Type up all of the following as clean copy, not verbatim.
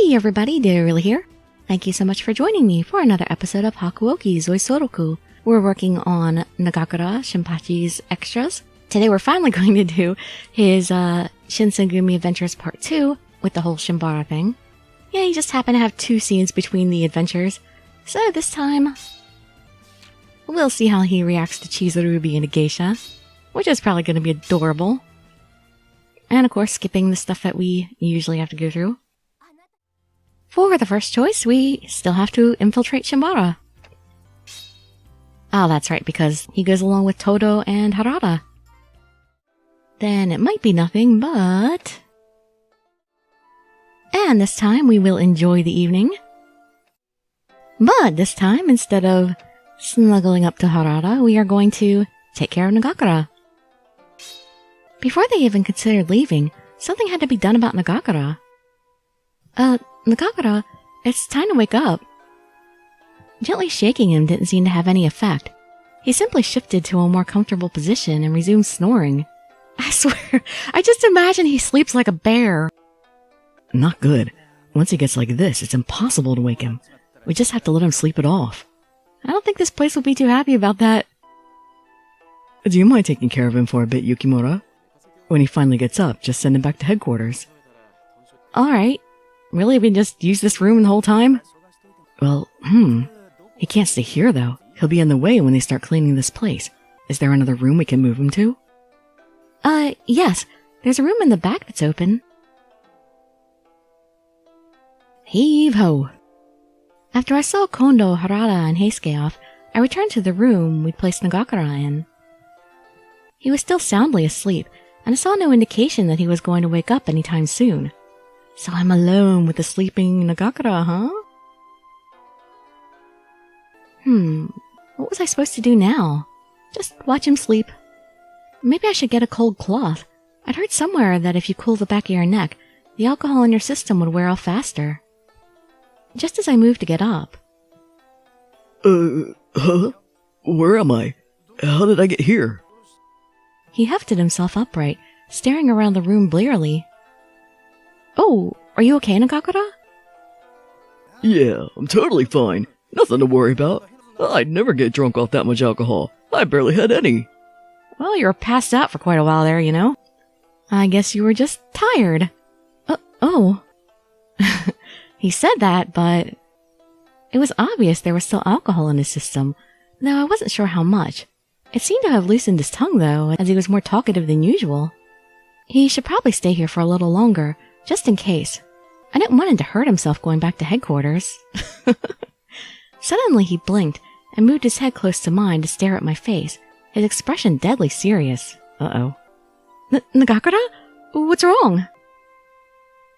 Hey everybody, Dirili here. Thank you so much for joining me for another episode of Hakuouki Zuisoroku. We're working on Nagakura Shinpachi's extras. Today we're finally going to do his Shinsengumi Adventures Part 2 with the whole Shimbara thing. Yeah, he just happened to have 2 scenes between the adventures. So this time, we'll see how he reacts to Chizuru being a geisha, which is probably going to be adorable. And of course, skipping the stuff that we usually have to go through. For the first choice, we still have to infiltrate Shimbara. Oh, that's right, because he goes along with Todo and Harada. Then it might be nothing, but... And this time we will enjoy the evening. But this time, instead of snuggling up to Harada, we are going to take care of Nagakura. Before they even considered leaving, something had to be done about Nagakura. Nagakura, it's time to wake up. Gently shaking him didn't seem to have any effect. He simply shifted to a more comfortable position and resumed snoring. I swear, I just imagine he sleeps like a bear. Not good. Once he gets like this, it's impossible to wake him. We just have to let him sleep it off. I don't think this place will be too happy about that. Do you mind taking care of him for a bit, Yukimura? When he finally gets up, just send him back to headquarters. Alright. Really, we just use this room the whole time? Well, He can't stay here, though. He'll be in the way when they start cleaning this place. Is there another room we can move him to? Yes. There's a room in the back that's open. Heave-ho! After I saw Kondo, Harada, and Heisuke off, I returned to the room we'd placed Nagakura in. He was still soundly asleep, and I saw no indication that he was going to wake up anytime soon. So I'm alone with the sleeping Nagakura, huh? What was I supposed to do now? Just watch him sleep. Maybe I should get a cold cloth. I'd heard somewhere that if you cool the back of your neck, the alcohol in your system would wear off faster. Just as I moved to get up. Huh? Where am I? How did I get here? He hefted himself upright, staring around the room blearily. Oh, are you okay, Nagakura? Yeah, I'm totally fine. Nothing to worry about. I'd never get drunk off that much alcohol. I barely had any. Well, you were passed out for quite a while there, you know. I guess you were just tired. Oh. He said that, but it was obvious there was still alcohol in his system, though I wasn't sure how much. It seemed to have loosened his tongue, though, as he was more talkative than usual. He should probably stay here for a little longer, just in case. I didn't want him to hurt himself going back to headquarters. Suddenly he blinked and moved his head close to mine to stare at my face, his expression deadly serious. Uh-oh. Nagakura? What's wrong?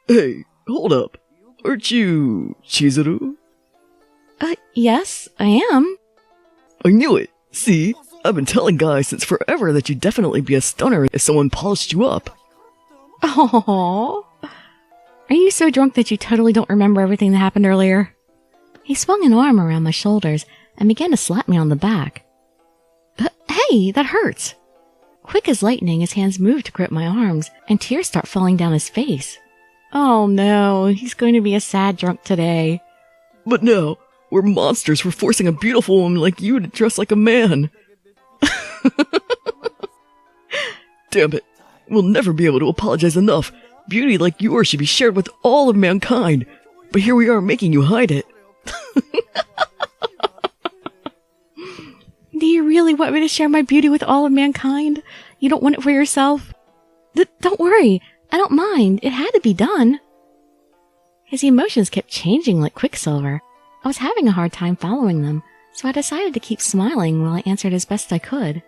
Hey, hold up. Aren't you Chizuru? Yes, I am. I knew it. See? I've been telling guys since forever that you'd definitely be a stunner if someone polished you up. Aww. Are you so drunk that you totally don't remember everything that happened earlier? He swung an arm around my shoulders and began to slap me on the back. Hey, that hurts! Quick as lightning, his hands moved to grip my arms, and tears start falling down his face. Oh no, he's going to be a sad drunk today. But no, we're monsters for forcing a beautiful woman like you to dress like a man. Damn it. We'll never be able to apologize enough. Beauty like yours should be shared with all of mankind. But here we are making you hide it. Do you really want me to share my beauty with all of mankind? You don't want it for yourself? Don't worry. I don't mind. It had to be done. His emotions kept changing like quicksilver. I was having a hard time following them, so I decided to keep smiling while I answered as best I could.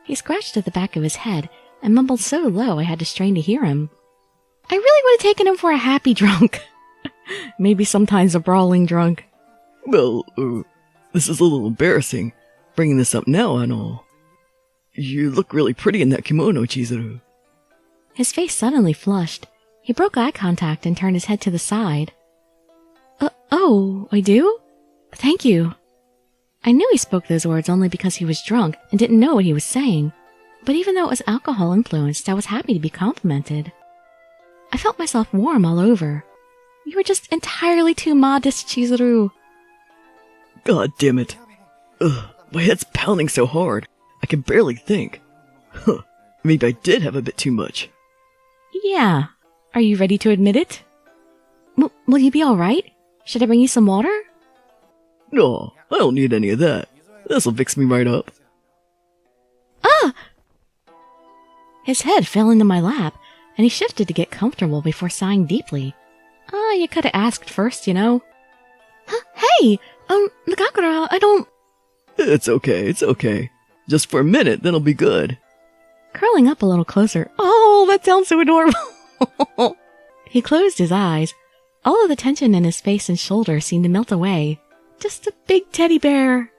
He scratched at the back of his head and mumbled so low I had to strain to hear him. I really would have taken him for a happy drunk. Maybe sometimes a brawling drunk. Well, this is a little embarrassing, bringing this up now and all. You look really pretty in that kimono, Chizuru. His face suddenly flushed. He broke eye contact and turned his head to the side. Oh, I do? Thank you. I knew he spoke those words only because he was drunk and didn't know what he was saying. But even though it was alcohol influenced, I was happy to be complimented. I felt myself warm all over. You were just entirely too modest, Chizuru. God damn it. Ugh, my head's pounding so hard, I can barely think. Huh, maybe I did have a bit too much. Yeah. Are you ready to admit it? Will you be alright? Should I bring you some water? No, I don't need any of that. This'll fix me right up. Ah! His head fell into my lap, and he shifted to get comfortable before sighing deeply. You could have asked first, you know. Huh? Hey! Nagakura, I don't... It's okay. Just for a minute, then it'll be good. Curling up a little closer. Oh, that sounds so adorable! He closed his eyes. All of the tension in his face and shoulders seemed to melt away. Just a big teddy bear.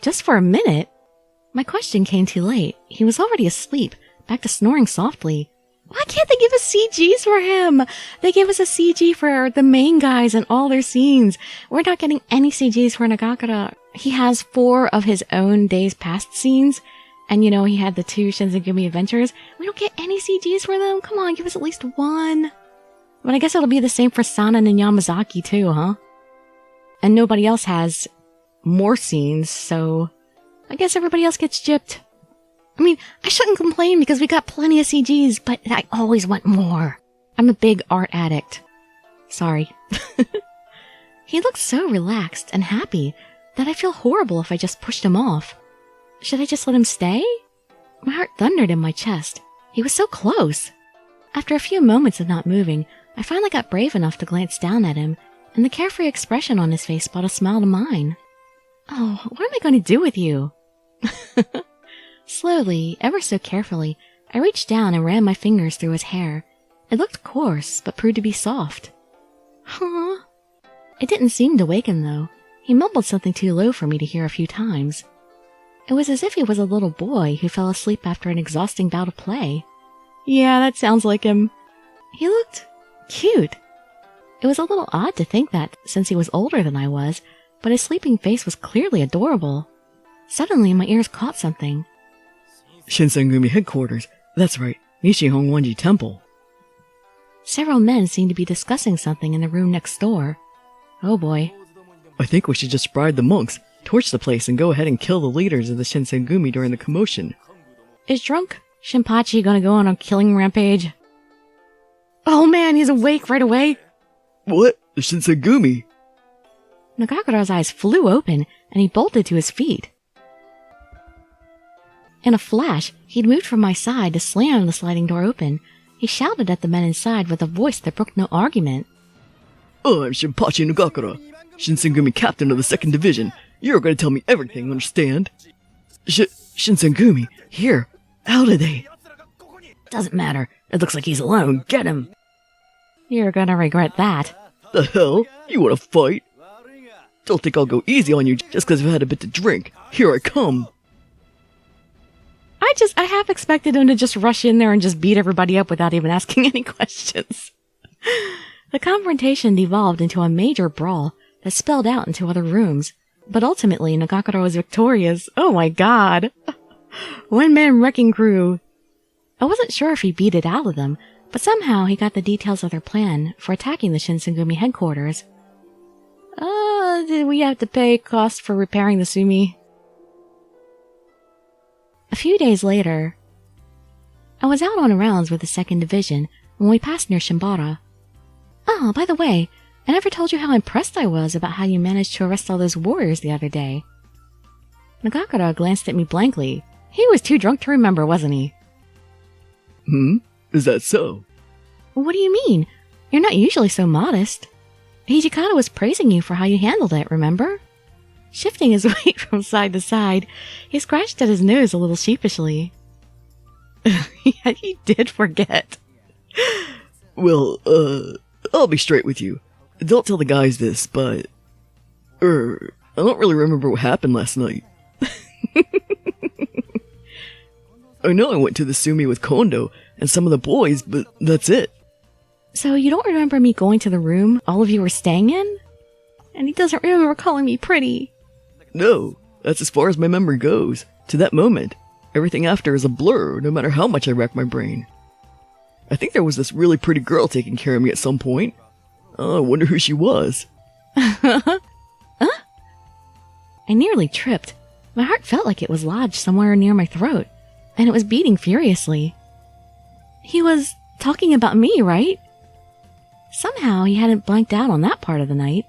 Just for a minute? My question came too late. He was already asleep, back to snoring softly. Why can't they give us CGs for him? They gave us a CG for the main guys in all their scenes. We're not getting any CGs for Nagakura. He has 4 of his own Days Past scenes. And you know, he had the 2 Shinsengumi adventures. We don't get any CGs for them. Come on, give us at least 1. But I guess it'll be the same for Sanan and Yamazaki too, huh? And nobody else has more scenes, so I guess everybody else gets gypped. I mean, I shouldn't complain because we got plenty of CGs, but I always want more. I'm a big art addict. Sorry. He looked so relaxed and happy that I feel horrible if I just pushed him off. Should I just let him stay? My heart thundered in my chest. He was so close. After a few moments of not moving, I finally got brave enough to glance down at him, and the carefree expression on his face brought a smile to mine. Oh, what am I going to do with you? Slowly, ever so carefully, I reached down and ran my fingers through his hair. It looked coarse, but proved to be soft. Huh? It didn't seem to wake him, though. He mumbled something too low for me to hear a few times. It was as if he was a little boy who fell asleep after an exhausting bout of play. Yeah, that sounds like him. He looked cute. It was a little odd to think that, since he was older than I was, but his sleeping face was clearly adorable. Suddenly, my ears caught something. Shinsengumi headquarters. That's right, Nishihon Wanji Temple. Several men seemed to be discussing something in the room next door. Oh boy. I think we should just bribe the monks, torch the place, and go ahead and kill the leaders of the Shinsengumi during the commotion. Is drunk Shinpachi gonna go on a killing rampage? Oh man, he's awake right away. What? The Shinsengumi? Nagakura's eyes flew open, and he bolted to his feet. In a flash, he'd moved from my side to slam the sliding door open. He shouted at the men inside with a voice that brooked no argument. I'm Shinpachi Nagakura, Shinsengumi captain of the 2nd Division. You're going to tell me everything, understand? Shinsengumi, here. How did they? Doesn't matter. It looks like he's alone. Get him. You're gonna regret that. The hell? You want to fight? Don't think I'll go easy on you just because I've had a bit to drink. Here I come. I half expected him to just rush in there and just beat everybody up without even asking any questions. The confrontation devolved into a major brawl that spilled out into other rooms, but ultimately Nagakura was victorious. Oh my god! One-man wrecking crew. I wasn't sure if he beat it out of them, but somehow he got the details of their plan for attacking the Shinsengumi headquarters. Did we have to pay cost for repairing the Sumi? A few days later, I was out on rounds with the 2nd Division when we passed near Shimbara. Oh, by the way, I never told you how impressed I was about how you managed to arrest all those warriors the other day. Nagakura glanced at me blankly. He was too drunk to remember, wasn't he? Is that so? What do you mean? You're not usually so modest. Hijikata was praising you for how you handled it, remember? Shifting his weight from side to side, he scratched at his nose a little sheepishly. He did forget. Well, I'll be straight with you. Don't tell the guys this, but... I don't really remember what happened last night. I know I went to the Sumi with Kondo and some of the boys, but that's it. So you don't remember me going to the room all of you were staying in? And he doesn't remember calling me pretty. No, that's as far as my memory goes. To that moment. Everything after is a blur, no matter how much I rack my brain. I think there was this really pretty girl taking care of me at some point. I wonder who she was. Huh? I nearly tripped. My heart felt like it was lodged somewhere near my throat, and it was beating furiously. He was talking about me, right? Somehow he hadn't blanked out on that part of the night.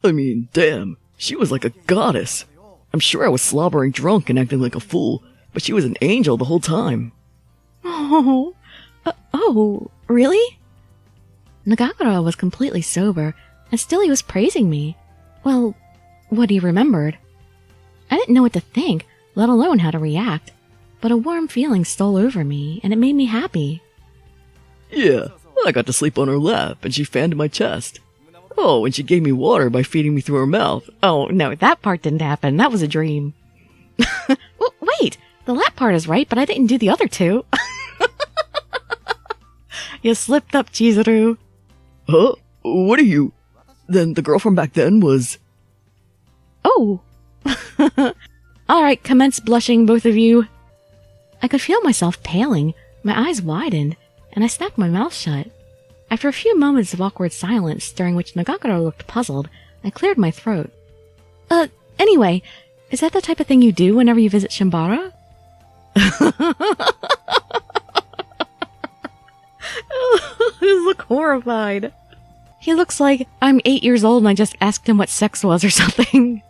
I mean, damn, she was like a goddess. I'm sure I was slobbering drunk and acting like a fool, but she was an angel the whole time. Oh, really? Nagakura was completely sober, and still he was praising me. Well, what he remembered. I didn't know what to think, let alone how to react, but a warm feeling stole over me, and it made me happy. Yeah, I got to sleep on her lap, and she fanned my chest. Oh, and she gave me water by feeding me through her mouth. Oh, no, that part didn't happen. That was a dream. Wait, the lap part is right, but I didn't do the other two. You slipped up, Chizuru. Huh? What are you? Then the girl from back then was... Oh. Alright, commence blushing, both of you. I could feel myself paling, my eyes widened, and I snapped my mouth shut. After a few moments of awkward silence, during which Nagakura looked puzzled, I cleared my throat. Anyway, is that the type of thing you do whenever you visit Shimbara? You look horrified. He looks like I'm 8 years old and I just asked him what sex was or something.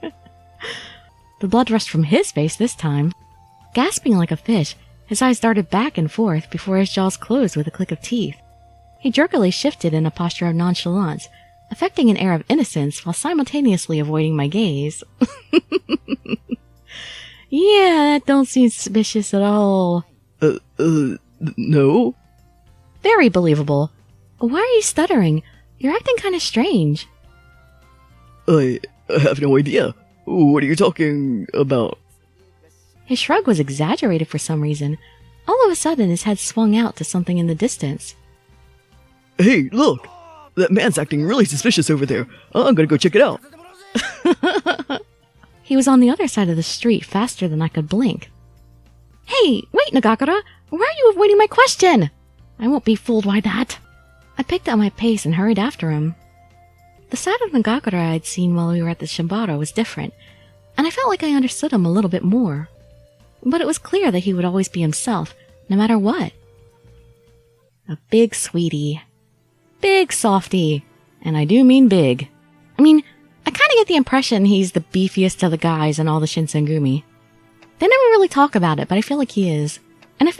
The blood rushed from his face this time. Gasping like a fish, his eyes darted back and forth before his jaws closed with a click of teeth. He jerkily shifted in a posture of nonchalance, affecting an air of innocence while simultaneously avoiding my gaze. Yeah, that don't seem suspicious at all. No? Very believable. Why are you stuttering? You're acting kind of strange. I have no idea. What are you talking about? His shrug was exaggerated for some reason. All of a sudden, his head swung out to something in the distance. Hey, look! That man's acting really suspicious over there. I'm gonna go check it out. He was on the other side of the street faster than I could blink. Hey, wait, Nagakura! Why are you avoiding my question? I won't be fooled by that. I picked up my pace and hurried after him. The side of Nagakura I had seen while we were at the Shimbara was different, and I felt like I understood him a little bit more. But it was clear that he would always be himself, no matter what. A big sweetie. Big softie. And I do mean big. I mean, I kind of get the impression he's the beefiest of the guys in all the Shinsengumi. They never really talk about it, but I feel like he is. And I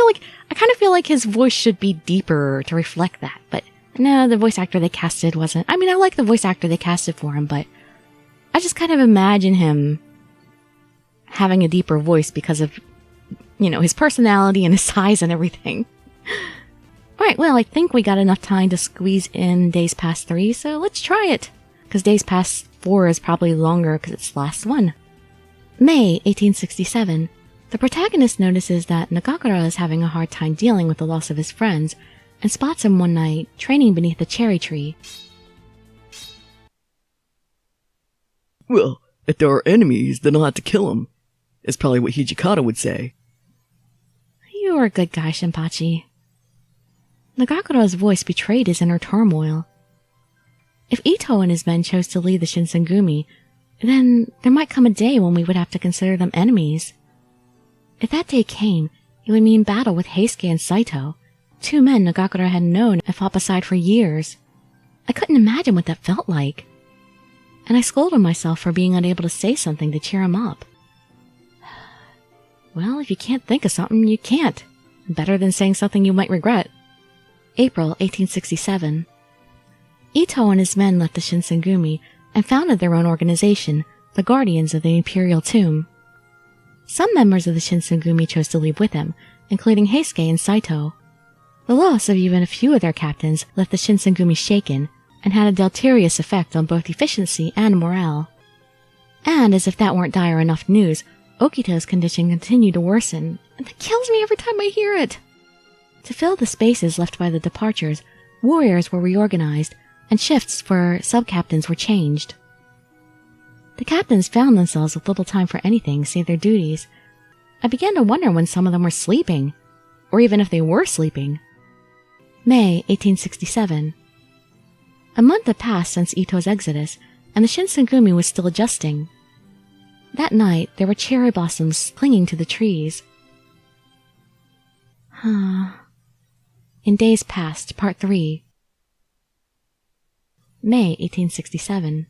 kind of feel like his voice should be deeper to reflect that, but no, the voice actor they casted wasn't. I mean, I like the voice actor they casted for him, but I just kind of imagine him having a deeper voice because of, his personality and his size and everything. Alright, well, I think we got enough time to squeeze in Days Past 3, so let's try it. Because Days Past 4 is probably longer because it's the last one. May 1867. The protagonist notices that Nagakura is having a hard time dealing with the loss of his friends, and spots him one night training beneath a cherry tree. Well, if there are enemies, then I'll have to kill them. Is probably what Hijikata would say. You are a good guy, Shinpachi. Nagakura's voice betrayed his inner turmoil. If Ito and his men chose to lead the Shinsengumi, then there might come a day when we would have to consider them enemies. If that day came, it would mean battle with Heisuke and Saito, two men Nagakura had known and fought beside for years. I couldn't imagine what that felt like. And I scolded myself for being unable to say something to cheer him up. Well, if you can't think of something, you can't. Better than saying something you might regret. April 1867. Ito and his men left the Shinsengumi and founded their own organization, the Guardians of the Imperial Tomb. Some members of the Shinsengumi chose to leave with them, including Heisuke and Saito. The loss of even a few of their captains left the Shinsengumi shaken and had a deleterious effect on both efficiency and morale. And as if that weren't dire enough news, Okito's condition continued to worsen, and that kills me every time I hear it. To fill the spaces left by the departures, warriors were reorganized, and shifts for sub-captains were changed. The captains found themselves with little time for anything save their duties. I began to wonder when some of them were sleeping, or even if they were sleeping. May 1867. A month had passed since Ito's exodus, and the Shinsengumi was still adjusting. That night, there were cherry blossoms clinging to the trees. In Days Past, Part 3. May 1867.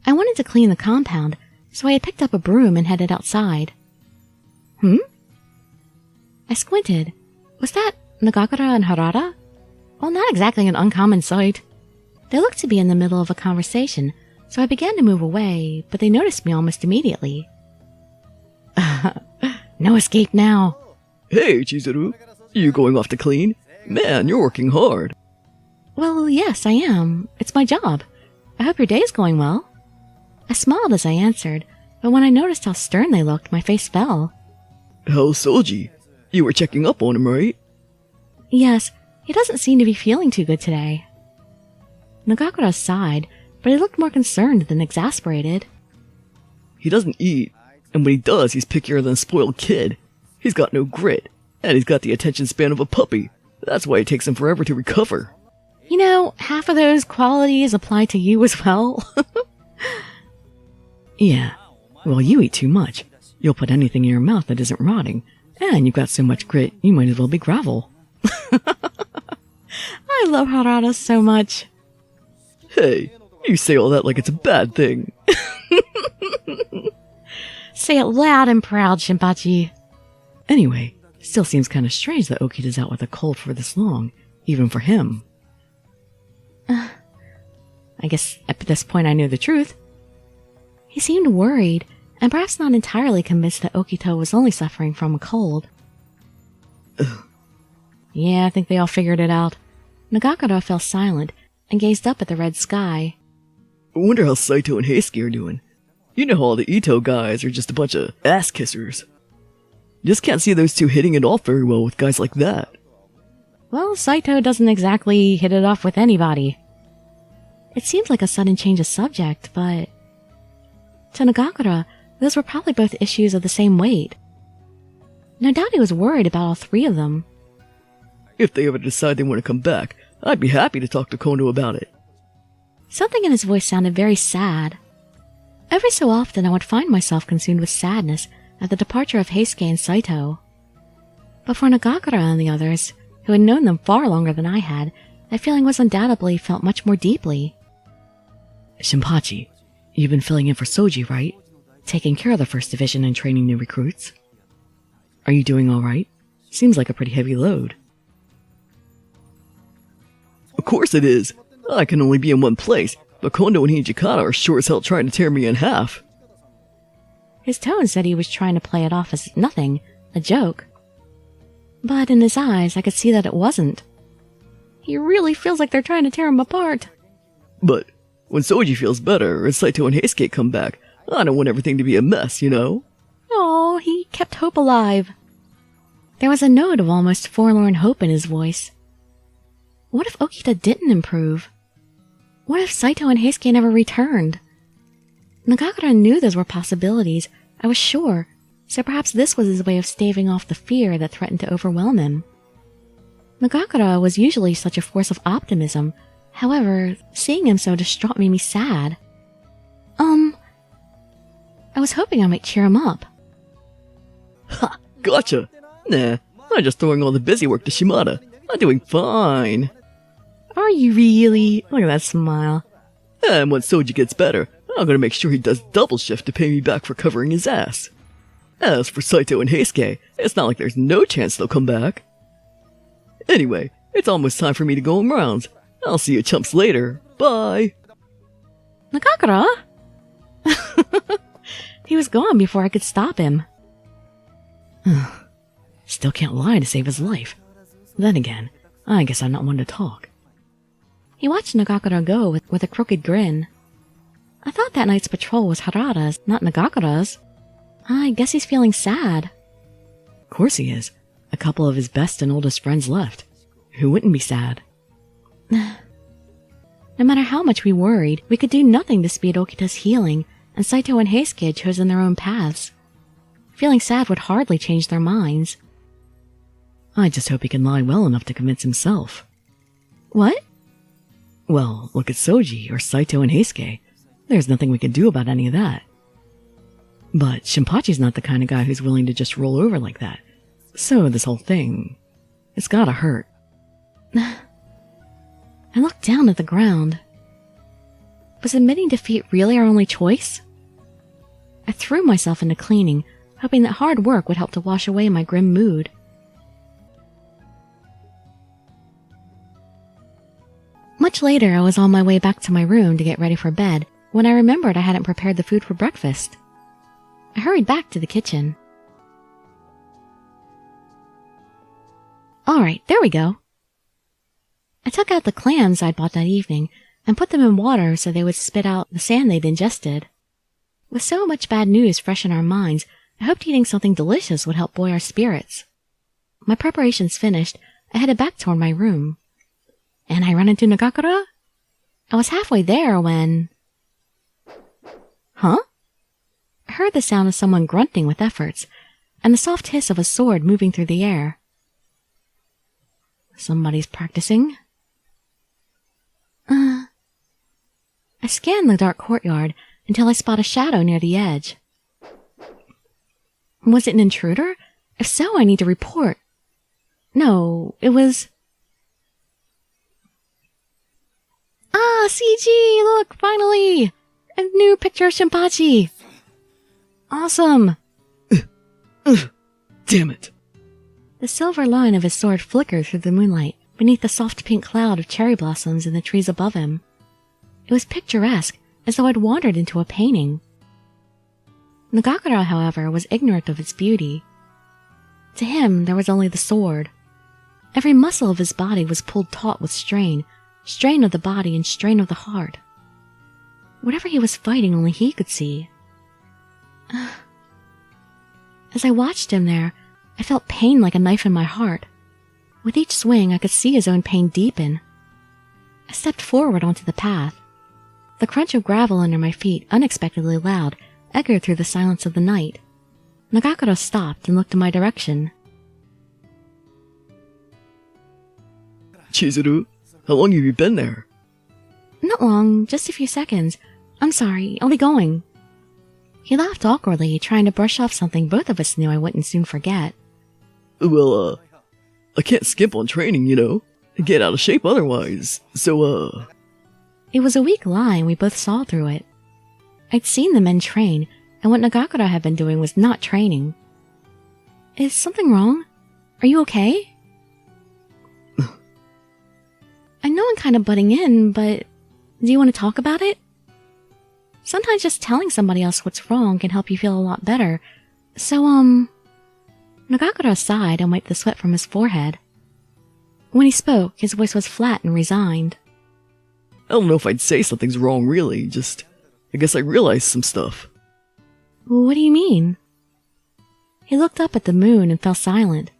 I wanted to clean the compound, so I had picked up a broom and headed outside. I squinted. Was that Nagakura and Harada? Well, not exactly an uncommon sight. They looked to be in the middle of a conversation, so I began to move away, but they noticed me almost immediately. No escape now. Hey, Chizuru. You going off to clean? Man, you're working hard. Well, yes, I am. It's my job. I hope your day's going well. I smiled as I answered, but when I noticed how stern they looked, my face fell. How's Soji? You were checking up on him, right? Yes, he doesn't seem to be feeling too good today. Nagakura sighed, but he looked more concerned than exasperated. He doesn't eat, and when he does, he's pickier than a spoiled kid. He's got no grit, and he's got the attention span of a puppy. That's why it takes him forever to recover. You know, half of those qualities apply to you as well. Yeah, well, you eat too much. You'll put anything in your mouth that isn't rotting, and you've got so much grit, you might as well be gravel. I love Harada so much. Hey, you say all that like it's a bad thing. Say it loud and proud, Shinpachi. Anyway, still seems kind of strange that Okita's out with a cold for this long, even for him. I guess at this point I knew the truth. He seemed worried, and perhaps not entirely convinced that Okita was only suffering from a cold. Yeah, I think they all figured it out. Nagakura fell silent and gazed up at the red sky. I wonder how Saito and Heisuke are doing. You know how all the Ito guys are just a bunch of ass-kissers. Just can't see those two hitting it off very well with guys like that. Well, Saito doesn't exactly hit it off with anybody. It seems like a sudden change of subject, but... to Nagakura, those were probably both issues of the same weight. No doubt he was worried about all three of them. If they ever decide they want to come back, I'd be happy to talk to Kondo about it. Something in his voice sounded very sad. Every so often I would find myself consumed with sadness at the departure of Heisuke and Saito. But for Nagakura and the others, who had known them far longer than I had, that feeling was undoubtedly felt much more deeply. Shinpachi, you've been filling in for Soji, right? Taking care of the 1st Division and training new recruits? Are you doing alright? Seems like a pretty heavy load. Of course it is. I can only be in one place, but Kondo and Hijikata are sure as hell trying to tear me in half. His tone said he was trying to play it off as nothing, a joke. But in his eyes, I could see that it wasn't. He really feels like they're trying to tear him apart. But when Soji feels better and Saito and Heisuke come back, I don't want everything to be a mess, you know? Oh, he kept hope alive. There was a note of almost forlorn hope in his voice. What if Okita didn't improve? What if Saito and Heisuke never returned? Nagakura knew those were possibilities, I was sure, so perhaps this was his way of staving off the fear that threatened to overwhelm him. Nagakura was usually such a force of optimism. However, seeing him so distraught made me sad. I was hoping I might cheer him up. Ha! Gotcha! Nah, I'm just throwing all the busy work to Shimada. I'm doing fine. Are you really? Look at that smile. And when Soji gets better, I'm gonna make sure he does double shift to pay me back for covering his ass. As for Saito and Heisuke, it's not like there's no chance they'll come back. Anyway, it's almost time for me to go on rounds. I'll see you chumps later. Bye! Nagakura? He was gone before I could stop him. Still can't lie to save his life. Then again, I guess I'm not one to talk. He watched Nagakura go with a crooked grin. I thought that night's patrol was Harada's, not Nagakura's. I guess he's feeling sad. Of course he is. A couple of his best and oldest friends left. Who wouldn't be sad? No matter how much we worried, we could do nothing to speed Okita's healing, and Saito and Heisuke had chosen their own paths. Feeling sad would hardly change their minds. I just hope he can lie well enough to convince himself. What? Well, look at Soji or Saito and Heisuke. There's nothing we can do about any of that. But Shinpachi's not the kind of guy who's willing to just roll over like that. So this whole thing, it's gotta hurt. I looked down at the ground. Was admitting defeat really our only choice? I threw myself into cleaning, hoping that hard work would help to wash away my grim mood. Much later, I was on my way back to my room to get ready for bed when I remembered I hadn't prepared the food for breakfast. I hurried back to the kitchen. Alright, there we go. I took out the clams I'd bought that evening and put them in water so they would spit out the sand they'd ingested. With so much bad news fresh in our minds, I hoped eating something delicious would help buoy our spirits. My preparations finished, I headed back toward my room. And I ran into Nagakura? I was halfway there when... Huh? I heard the sound of someone grunting with efforts, and the soft hiss of a sword moving through the air. Somebody's practicing. I scanned the dark courtyard until I spot a shadow near the edge. Was it an intruder? If so, I need to report. No, it was... Ah, CG! Look, finally! A new picture of Shinpachi! Awesome! Damn it! The silver line of his sword flickered through the moonlight beneath the soft pink cloud of cherry blossoms in the trees above him. It was picturesque, as though I'd wandered into a painting. Nagakura, however, was ignorant of its beauty. To him, there was only the sword. Every muscle of his body was pulled taut with strain of the body and strain of the heart. Whatever he was fighting, only he could see. As I watched him there, I felt pain like a knife in my heart. With each swing, I could see his own pain deepen. I stepped forward onto the path. The crunch of gravel under my feet, unexpectedly loud, echoed through the silence of the night. Nagakura stopped and looked in my direction. Chizuru, how long have you been there? Not long, just a few seconds. I'm sorry, I'll be going. He laughed awkwardly, trying to brush off something both of us knew I wouldn't soon forget. Well, I can't skimp on training, you know. I get out of shape otherwise, so, It was a weak lie, and we both saw through it. I'd seen the men train, and what Nagakura had been doing was not training. Is something wrong? Are you okay? I know I'm kind of butting in, but do you want to talk about it? Sometimes just telling somebody else what's wrong can help you feel a lot better. So, Nagakura sighed and wiped the sweat from his forehead. When he spoke, his voice was flat and resigned. I don't know if I'd say something's wrong, really. I guess I realized some stuff. What do you mean? He looked up at the moon and fell silent.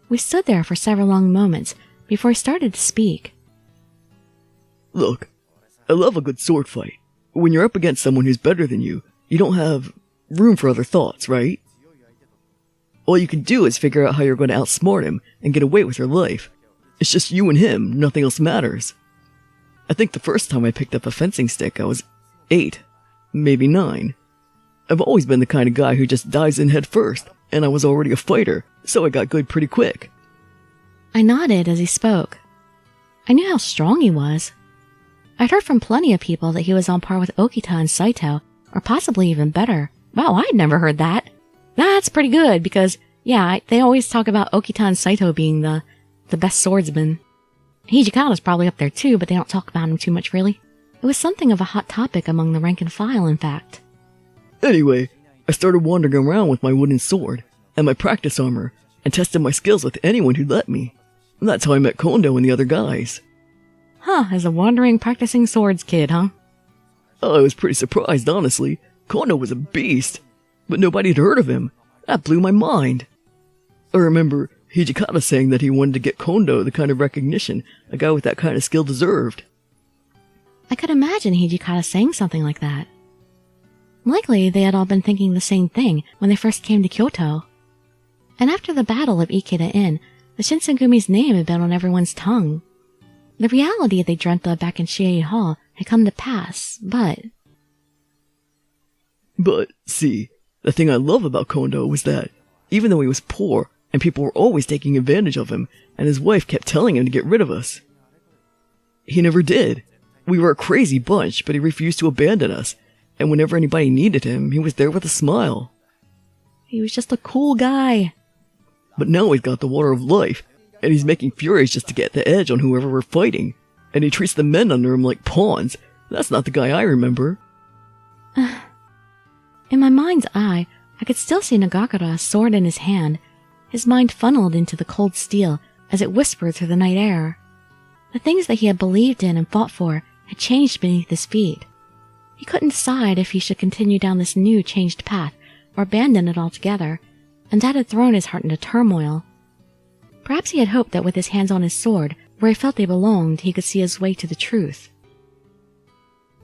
We stood there for several long moments before he started to speak. Look, I love a good sword fight. When you're up against someone who's better than you, you don't have room for other thoughts, right? All you can do is figure out how you're going to outsmart him and get away with your life. It's just you and him, nothing else matters. I think the first time I picked up a fencing stick, I was 8, maybe 9. I've always been the kind of guy who just dives in head first, and I was already a fighter, so I got good pretty quick. I nodded as he spoke. I knew how strong he was. I'd heard from plenty of people that he was on par with Okita and Saito, or possibly even better. Wow, I'd never heard that. That's pretty good, because, yeah, they always talk about Okita and Saito being the best swordsmen. Hijikata's probably up there too, but they don't talk about him too much, really. It was something of a hot topic among the rank and file, in fact. Anyway, I started wandering around with my wooden sword and my practice armor and tested my skills with anyone who'd let me. That's how I met Kondo and the other guys. Huh, as a wandering practicing swords kid, huh? I was pretty surprised, honestly. Kondo was a beast, but nobody had heard of him. That blew my mind. I remember Hijikata saying that he wanted to get Kondo the kind of recognition a guy with that kind of skill deserved. I could imagine Hijikata saying something like that. Likely they had all been thinking the same thing when they first came to Kyoto. And after the battle of Ikeda Inn, the Shinsengumi's name had been on everyone's tongue. The reality they dreamt of back in Shiei Hall had come to pass, but... But, see, the thing I love about Kondo was that, even though he was poor, and people were always taking advantage of him, and his wife kept telling him to get rid of us, he never did. We were a crazy bunch, but he refused to abandon us, and whenever anybody needed him, he was there with a smile. He was just a cool guy. But now he's got the water of life, and he's making furies just to get the edge on whoever we're fighting, and he treats the men under him like pawns. That's not the guy I remember. In my mind's eye, I could still see Nagakura, sword in his hand, his mind funneled into the cold steel as it whispered through the night air. The things that he had believed in and fought for had changed beneath his feet. He couldn't decide if he should continue down this new changed path or abandon it altogether, and that had thrown his heart into turmoil. Perhaps he had hoped that with his hands on his sword, where he felt they belonged, he could see his way to the truth.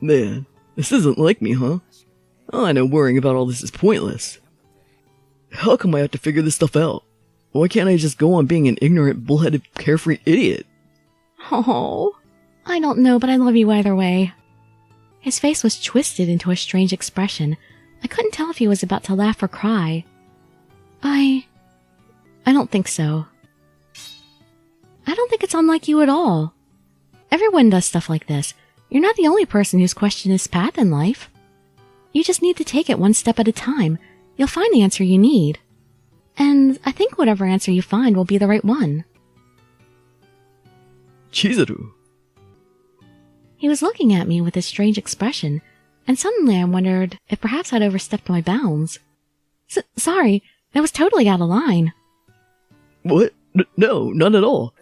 Man, this isn't like me, huh? I know worrying about all this is pointless. How come I have to figure this stuff out? Why can't I just go on being an ignorant, bullheaded, carefree idiot? Oh, I don't know, but I love you either way. His face was twisted into a strange expression. I couldn't tell if he was about to laugh or cry. I don't think so. I don't think it's unlike you at all. Everyone does stuff like this. You're not the only person who's questioned his path in life. You just need to take it one step at a time. You'll find the answer you need. And I think whatever answer you find will be the right one. Chizuru. He was looking at me with a strange expression, and suddenly I wondered if perhaps I'd overstepped my bounds. Sorry, that was totally out of line. What? No, not at all.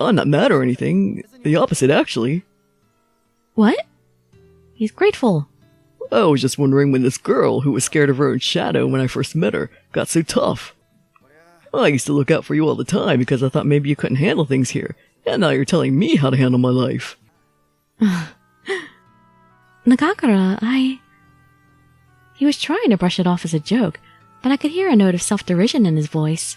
I'm not mad or anything. The opposite, actually. What? He's grateful. I was just wondering when this girl, who was scared of her own shadow when I first met her, got so tough. I used to look out for you all the time because I thought maybe you couldn't handle things here, and now you're telling me how to handle my life. Nagakura, He was trying to brush it off as a joke, but I could hear a note of self-derision in his voice.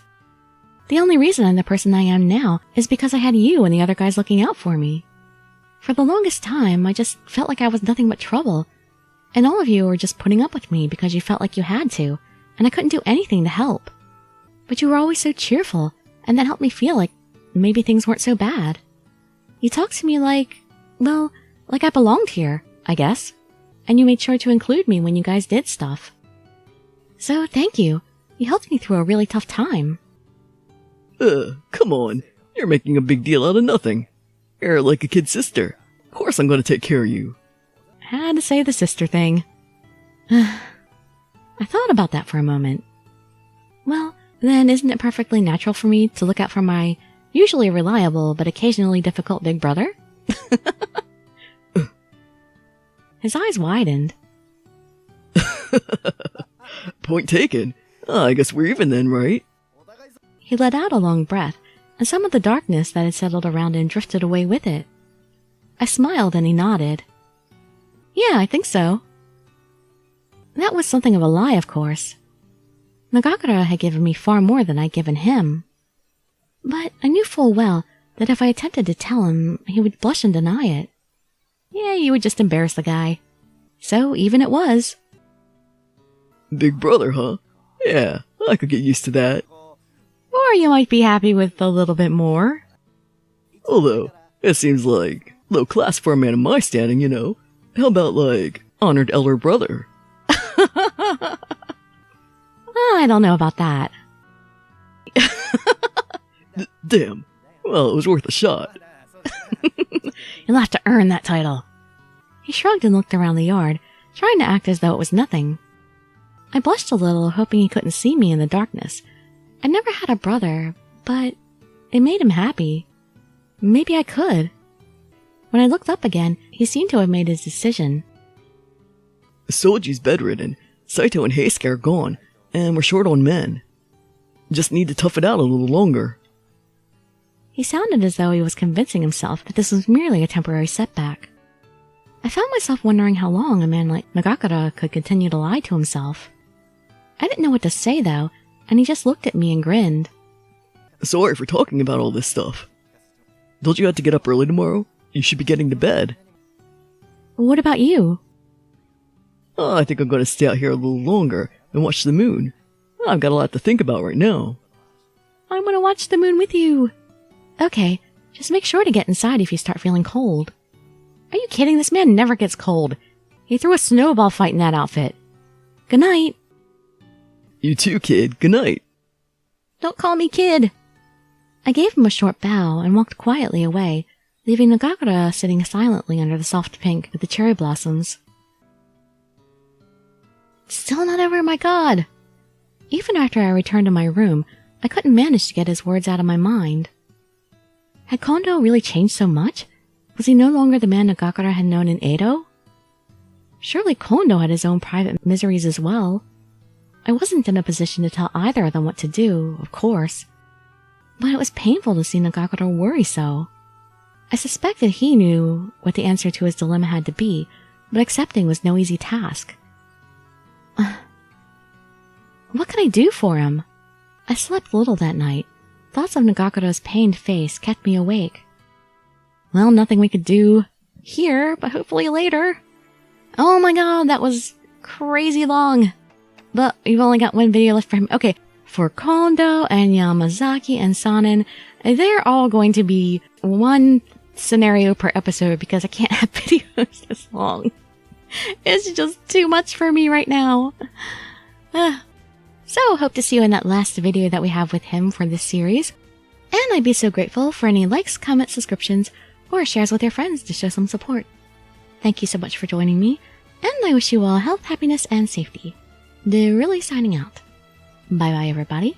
The only reason I'm the person I am now is because I had you and the other guys looking out for me. For the longest time, I just felt like I was nothing but trouble, and all of you were just putting up with me because you felt like you had to, and I couldn't do anything to help. But you were always so cheerful, and that helped me feel like maybe things weren't so bad. You talked to me like I belonged here, I guess, and you made sure to include me when you guys did stuff. So thank you. You helped me through a really tough time. Come on. You're making a big deal out of nothing. You're like a kid sister. Of course I'm going to take care of you. Had to say the sister thing. I thought about that for a moment. Well, then isn't it perfectly natural for me to look out for my usually reliable but occasionally difficult big brother? His eyes widened. Point taken. I guess we're even then, right? He let out a long breath, and some of the darkness that had settled around him drifted away with it. I smiled and he nodded. Yeah, I think so. That was something of a lie, of course. Nagakura had given me far more than I'd given him. But I knew full well that if I attempted to tell him, he would blush and deny it. Yeah, you would just embarrass the guy. So even it was. Big brother, huh? Yeah, I could get used to that. Or you might be happy with a little bit more. Although, it seems like low class for a man of my standing, you know. How about, like, honored elder brother? I don't know about that. Damn. Well, it was worth a shot. You'll have to earn that title. He shrugged and looked around the yard, trying to act as though it was nothing. I blushed a little, hoping he couldn't see me in the darkness. I never had a brother, but it made him happy. Maybe I could. When I looked up again, he seemed to have made his decision. Soji's bedridden, Saito and Heisuke are gone, and we're short on men. Just need to tough it out a little longer. He sounded as though he was convincing himself that this was merely a temporary setback. I found myself wondering how long a man like Nagakura could continue to lie to himself. I didn't know what to say, though, and he just looked at me and grinned. Sorry for talking about all this stuff. Don't you have to get up early tomorrow? You should be getting to bed. What about you? Oh, I think I'm going to stay out here a little longer and watch the moon. I've got a lot to think about right now. I want to watch the moon with you. Okay, just make sure to get inside if you start feeling cold. Are you kidding? This man never gets cold. He threw a snowball fight in that outfit. Good night. You too, kid. Good night. Don't call me kid. I gave him a short bow and walked quietly away, leaving Nagakura sitting silently under the soft pink with the cherry blossoms. Still not over, my god! Even after I returned to my room, I couldn't manage to get his words out of my mind. Had Kondo really changed so much? Was he no longer the man Nagakura had known in Edo? Surely Kondo had his own private miseries as well. I wasn't in a position to tell either of them what to do, of course. But it was painful to see Nagakura worry so. I suspected he knew what the answer to his dilemma had to be, but accepting was no easy task. What could I do for him? I slept little that night. Thoughts of Nagakura's pained face kept me awake. Well, nothing we could do here, but hopefully later. Oh my god, that was crazy long. But we've only got one video left for him. Okay, for Kondo and Yamazaki and Sanan, they're all going to be one scenario per episode because I can't have videos this long. It's just too much for me right now. So, hope to see you in that last video that we have with him for this series. And I'd be so grateful for any likes, comments, subscriptions, or shares with your friends to show some support. Thank you so much for joining me, and I wish you all health, happiness, and safety. Dirili signing out. Bye bye, everybody.